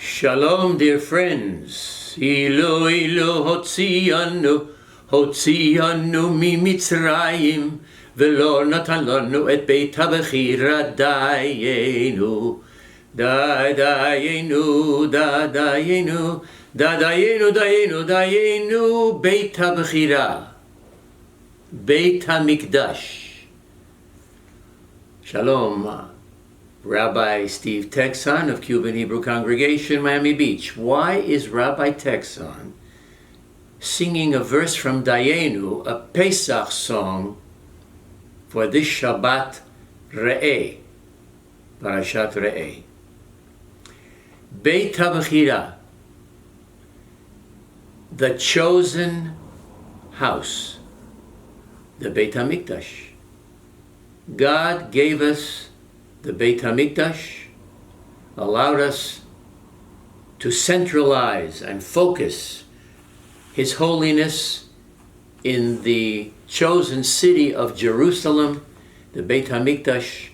Shalom, dear friends. Ilo hotzianu mi Mitzrayim, velo natan lanu et beit habechira dayenu, dayenu, beit habechira, beit hamikdash. Shalom. Rabbi Steve Texon of Cuban Hebrew Congregation, Miami Beach. Why is Rabbi Texon singing a verse from Dayenu, a Pesach song, for this Shabbat Re'eh, Parashat Re'eh? Beit HaBechira, the chosen house, the Beit HaMikdash. God gave us the Beit HaMikdash, allowed us to centralize and focus His holiness in the chosen city of Jerusalem, the Beit HaMikdash,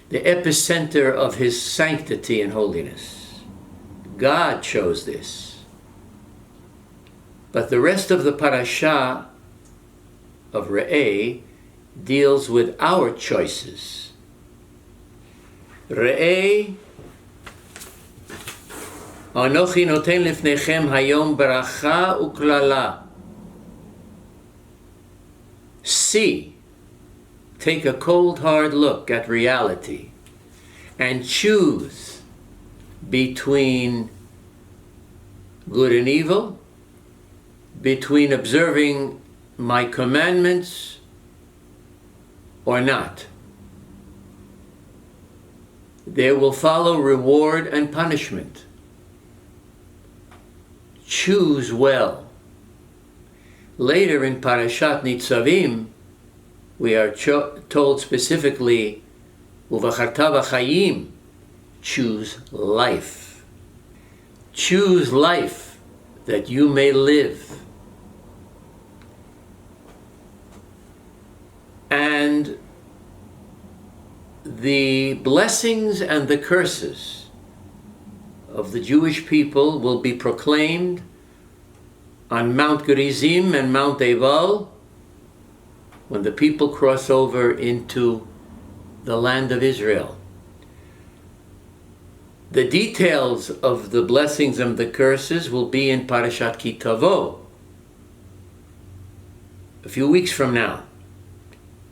the epicenter of His sanctity and holiness. God chose this. But the rest of the parasha of Re'eh deals with our choices. Re'eh, Anochi noten lifnechem hayom baracha uklala. See, take a cold hard look at reality and choose between good and evil, between observing my commandments or not. There will follow reward and punishment. Choose well. Later in Parashat Nitzavim, we are told specifically, Uvacharta b'chayim, choose life. Choose life that you may live. And the blessings and the curses of the Jewish people will be proclaimed on Mount Gerizim and Mount Ebal when the people cross over into the land of Israel. The details of the blessings and the curses will be in Parashat Ki Tavo a few weeks from now,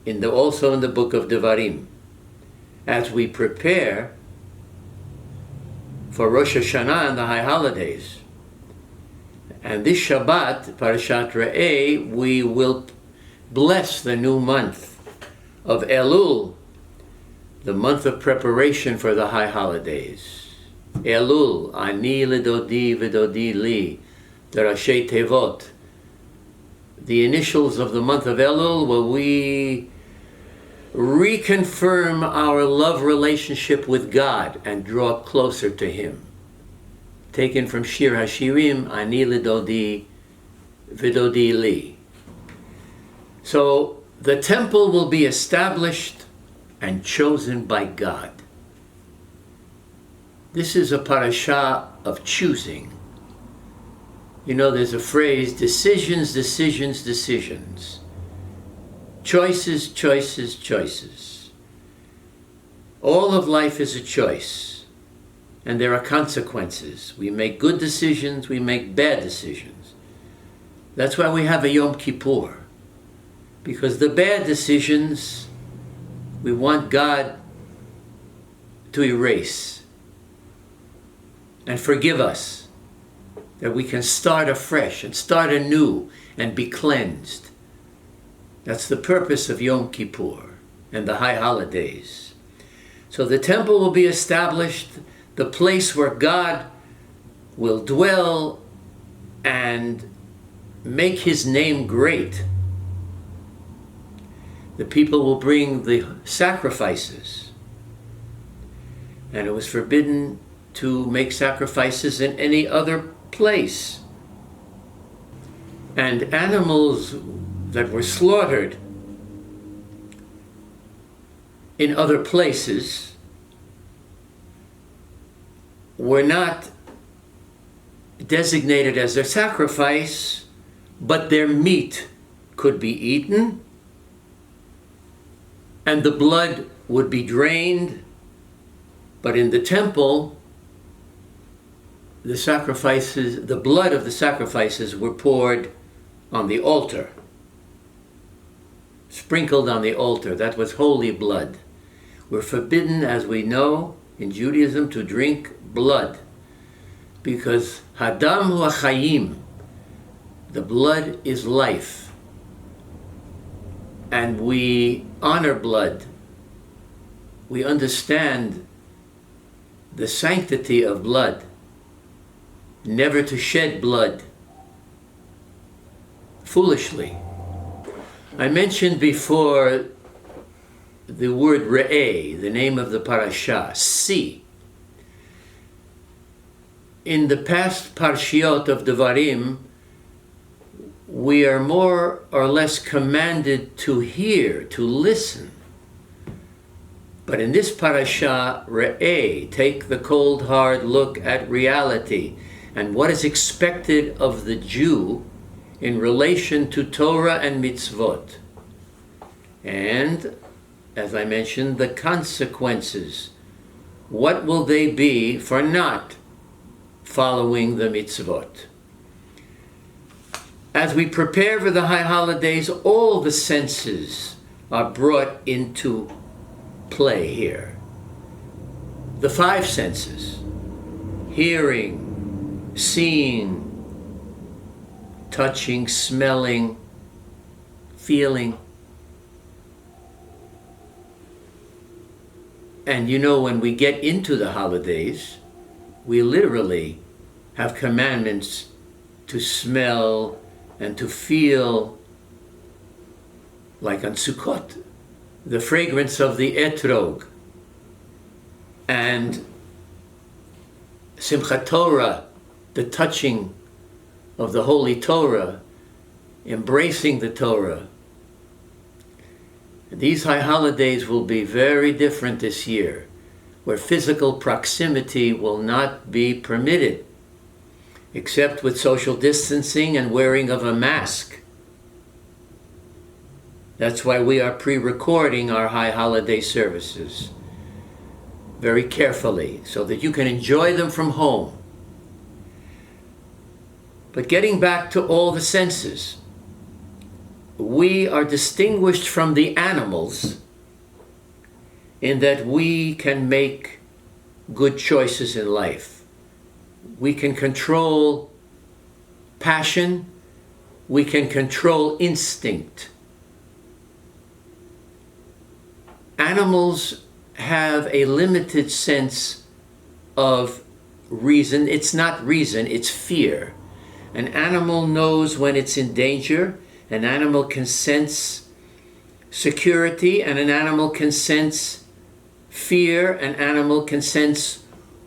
also in the book of Devarim, as we prepare for Rosh Hashanah and the high holidays. And this Shabbat, Parashat Re'eh, we will bless the new month of Elul, the month of preparation for the high holidays. Elul, Ani Lidodi Vidodi Li, the Rashi Tevot. The initials of the month of Elul, where we reconfirm our love relationship with God and draw closer to Him. Taken from Shir HaShirim, Ani Lidodi Vidodi Li. So the temple will be established and chosen by God. This is a parasha of choosing. You know, there's a phrase, decisions, decisions, decisions. Choices, choices, choices. All of life is a choice, and there are consequences. We make good decisions, we make bad decisions. That's why we have a Yom Kippur, because the bad decisions we want God to erase and forgive us, that we can start afresh and start anew and be cleansed. That's the purpose of Yom Kippur and the high holidays. So the temple will be established, the place where God will dwell and make His name great. The people will bring the sacrifices. And it was forbidden to make sacrifices in any other place. And animals that were slaughtered in other places were not designated as their sacrifice, but their meat could be eaten, and the blood would be drained. But in the temple, the blood of the sacrifices were poured on the altar, sprinkled on the altar. That was holy blood. We're forbidden, as we know, in Judaism, to drink blood, because hadam hu achayim, the blood is life, and we honor blood. We understand the sanctity of blood, never to shed blood foolishly. I mentioned before the word re'eh, the name of the parasha, see. In the past parshiot of Devarim, we are more or less commanded to hear, to listen. But in this parasha, re'eh, take the cold hard look at reality and what is expected of the Jew in relation to Torah and mitzvot. And, as I mentioned, the consequences. What will they be for not following the mitzvot? As we prepare for the high holidays, all the senses are brought into play here. The five senses: hearing, seeing, touching, smelling, feeling. And you know, when we get into the holidays, we literally have commandments to smell and to feel, like on Sukkot, the fragrance of the etrog, and Simchat Torah, the touching of the Holy Torah, embracing the Torah. These high holidays will be very different this year, where physical proximity will not be permitted, except with social distancing and wearing of a mask. That's why we are pre-recording our high holiday services very carefully, so that you can enjoy them from home. But getting back to all the senses, we are distinguished from the animals in that we can make good choices in life. We can control passion, we can control instinct. Animals have a limited sense of reason. It's not reason, it's fear. An animal knows when it's in danger. An animal can sense security, and an animal can sense fear. An animal can sense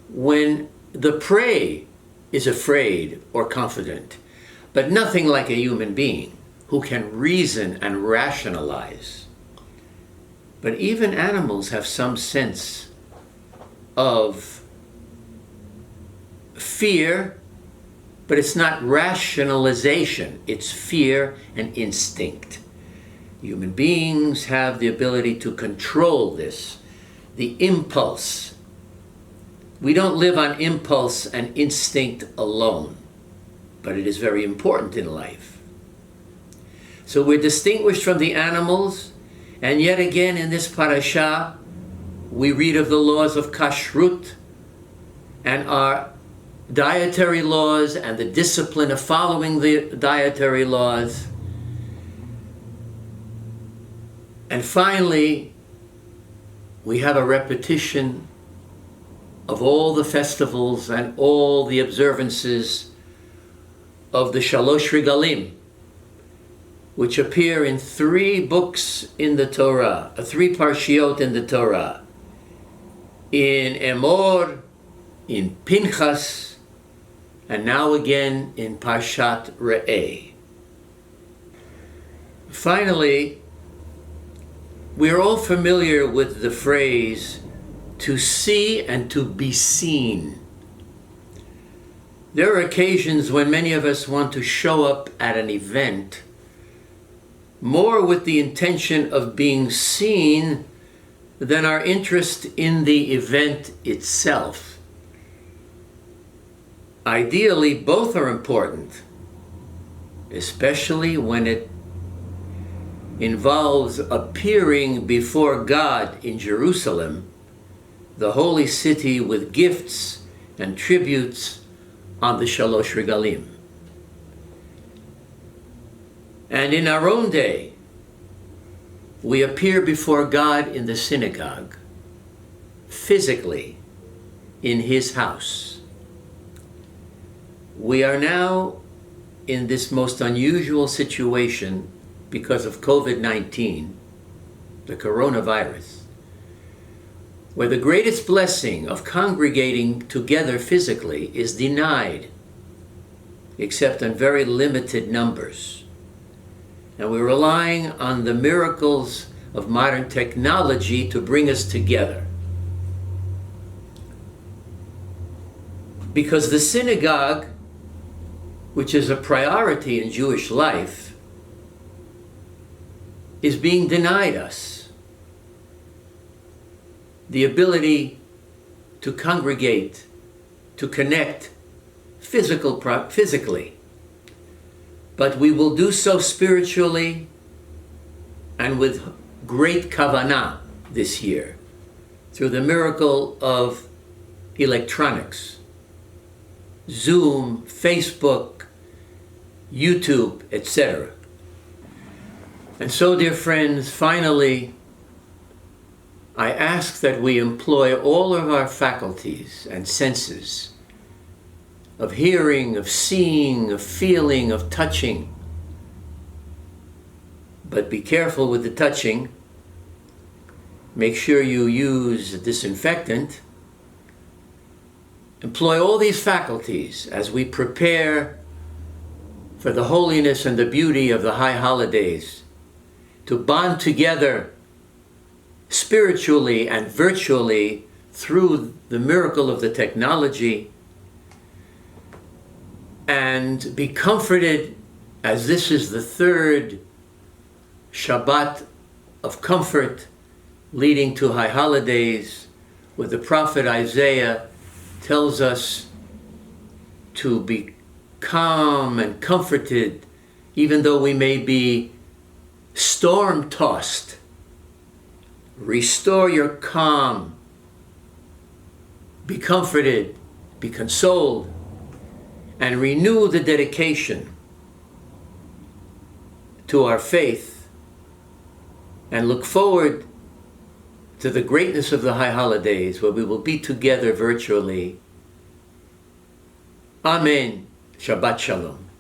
when the prey is afraid or confident. But nothing like a human being who can reason and rationalize. But even animals have some sense of fear, but it's not rationalization, it's fear and instinct. Human beings have the ability to control this, the impulse. We don't live on impulse and instinct alone, but it is very important in life. So we're distinguished from the animals, and yet again in this parasha, we read of the laws of kashrut and our dietary laws and the discipline of following the dietary laws. And finally, we have a repetition of all the festivals and all the observances of the Shalosh Regalim, which appear in 3 books in the Torah, 3 parshiot in the Torah, in Emor, in Pinchas, and now again in Parshat Re'eh. Finally, we are all familiar with the phrase to see and to be seen. There are occasions when many of us want to show up at an event more with the intention of being seen than our interest in the event itself. Ideally, both are important, especially when it involves appearing before God in Jerusalem, the holy city, with gifts and tributes on the Shalosh Regalim. And in our own day, we appear before God in the synagogue, physically in His house. We are now in this most unusual situation because of COVID-19, the coronavirus, where the greatest blessing of congregating together physically is denied, except in very limited numbers. And we're relying on the miracles of modern technology to bring us together. Because the synagogue, which is a priority in Jewish life, is being denied us the ability to congregate, to connect physically. But we will do so spiritually and with great kavanah this year through the miracle of electronics, Zoom, Facebook, YouTube, etc. And so, dear friends, finally, I ask that we employ all of our faculties and senses of hearing, of seeing, of feeling, of touching. But be careful with the touching. Make sure you use a disinfectant. Employ all these faculties as we prepare for the holiness and the beauty of the high holidays, to bond together spiritually and virtually through the miracle of the technology, and be comforted, as this is the third Shabbat of comfort leading to high holidays, where the prophet Isaiah tells us to be calm and comforted, even though we may be storm-tossed. Restore your calm. Be comforted, be consoled, and renew the dedication to our faith, and look forward to the greatness of the high holidays, where we will be together virtually. Amen. Shabbat Shalom.